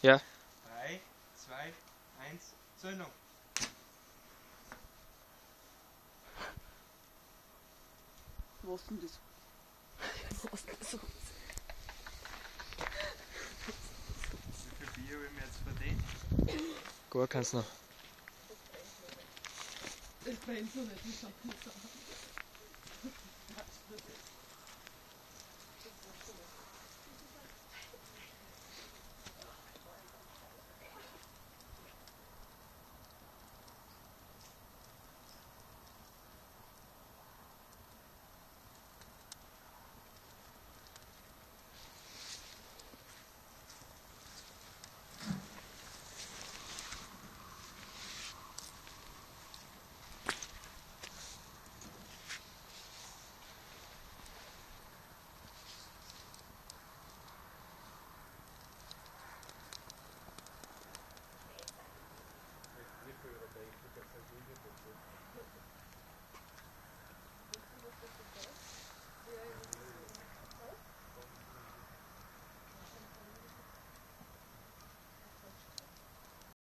Ja. 3, 2, 1, Zündung. Was denn das? Was denn so? Wie viel Bier habe ich mir jetzt verdient? Gar keins noch. Das brennt so nicht, ich schaff nicht so.